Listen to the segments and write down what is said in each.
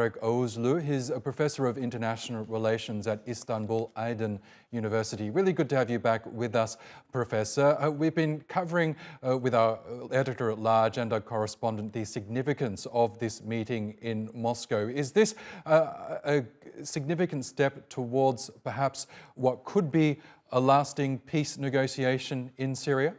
Tarik Oguzlu. He's a professor of international relations at Istanbul Aydin University. Really good to have you back with us, Professor. We've been covering with our editor-at-large and our correspondent the significance of this meeting in Moscow. Is this a significant step towards perhaps what could be a lasting peace negotiation in Syria?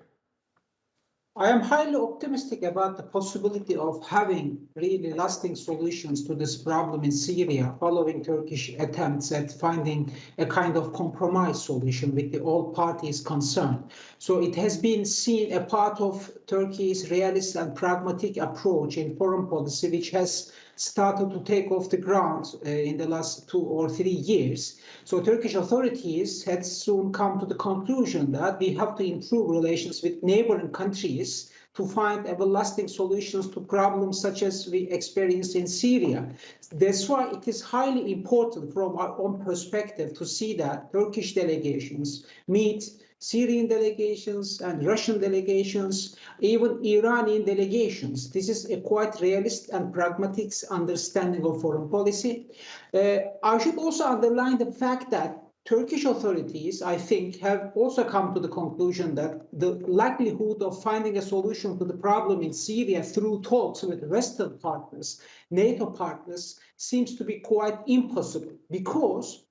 I am highly optimistic about the possibility of having really lasting solutions to this problem in Syria following Turkish attempts at finding a kind of compromise solution with all parties concerned. So it has been seen a part of Turkey's realist and pragmatic approach in foreign policy, which has started to take off the ground in the last 2 or 3 years. So Turkish authorities had soon come to the conclusion that we have to improve relations with neighboring countries to find everlasting solutions to problems such as we experience in Syria. That's why it is highly important from our own perspective to see that Turkish delegations meet Syrian delegations and Russian delegations, even Iranian delegations. This is a quite realist and pragmatic understanding of foreign policy. I should also underline the fact that Turkish authorities, I think, have also come to the conclusion that the likelihood of finding a solution to the problem in Syria through talks with Western partners, NATO partners, seems to be quite impossible because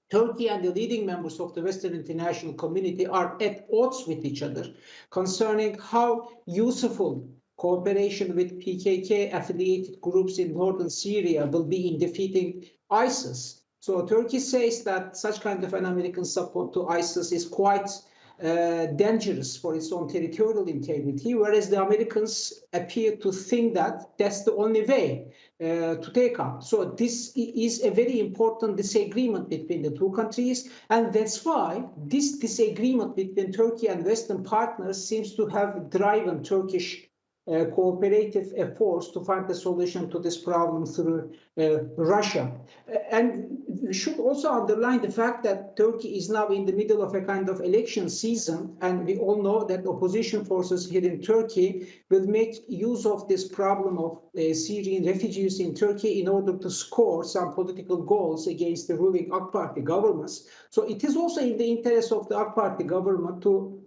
Turkey and the leading members of the Western international community are at odds with each other concerning how useful cooperation with PKK-affiliated groups in northern Syria will be in defeating ISIS. So Turkey says that such kind of an American support to ISIS is quite dangerous for its own territorial integrity, whereas the Americans appear to think that that's the only way to take up. So this is a very important disagreement between the two countries, and that's why this disagreement between Turkey and Western partners seems to have driven Turkish cooperative efforts to find a solution to this problem through Russia. And we should also underline the fact that Turkey is now in the middle of a kind of election season, and we all know that opposition forces here in Turkey will make use of this problem of Syrian refugees in Turkey in order to score some political goals against the ruling AK Party governments. So it is also in the interest of the AK Party government to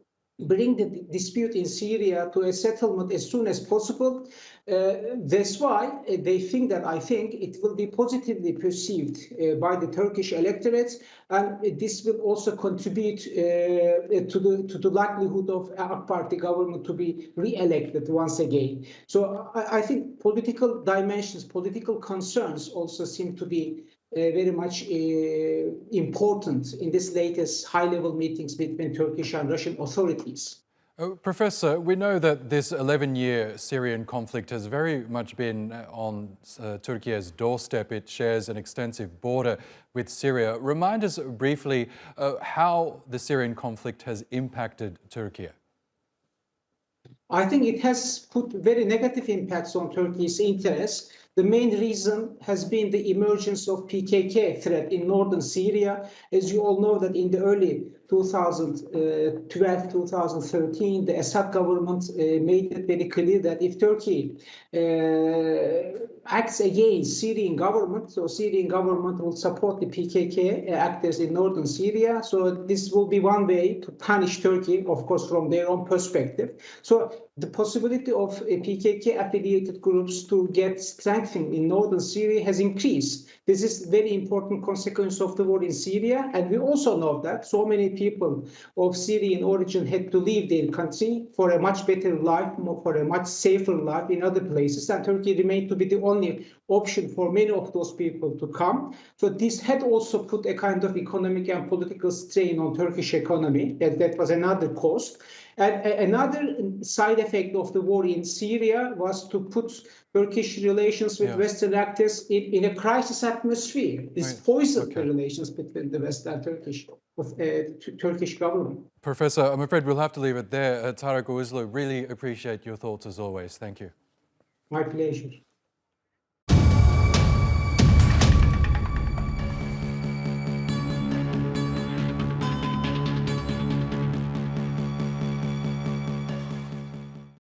bring the dispute in Syria to a settlement as soon as possible. That's why they think that, I think, it will be positively perceived by the Turkish electorate, and this will also contribute to the likelihood of AK Party government to be re-elected once again. So I think political dimensions, political concerns also seem to be very much important in this latest high-level meetings between Turkish and Russian authorities. Professor, we know that this 11-year Syrian conflict has very much been on Turkey's doorstep. It shares an extensive border with Syria. Remind us briefly how the Syrian conflict has impacted Turkey. I think it has put very negative impacts on Turkey's interests. The main reason has been the emergence of PKK threat in northern Syria. As you all know, that in the early 2012, 2013, the Assad government made it very clear that if Turkey acts against Syrian government, so Syrian government will support the PKK actors in northern Syria. So this will be one way to punish Turkey, of course, from their own perspective. So the possibility of PKK-affiliated groups to get strengthened in northern Syria has increased. This is a very important consequence of the war in Syria. And we also know that so many people of Syrian origin had to leave their country for a much better life, for a much safer life in other places. And Turkey remained to be the only option for many of those people to come. So this had also put a kind of economic and political strain on Turkish economy. That was another cost. And another side effect of the war in Syria was to put Turkish relations with Western actors in a crisis atmosphere. This poisoned the relations between the West and Turkish government. Professor, I'm afraid we'll have to leave it there. Tarik Oguzlu, really appreciate your thoughts as always. Thank you. My pleasure.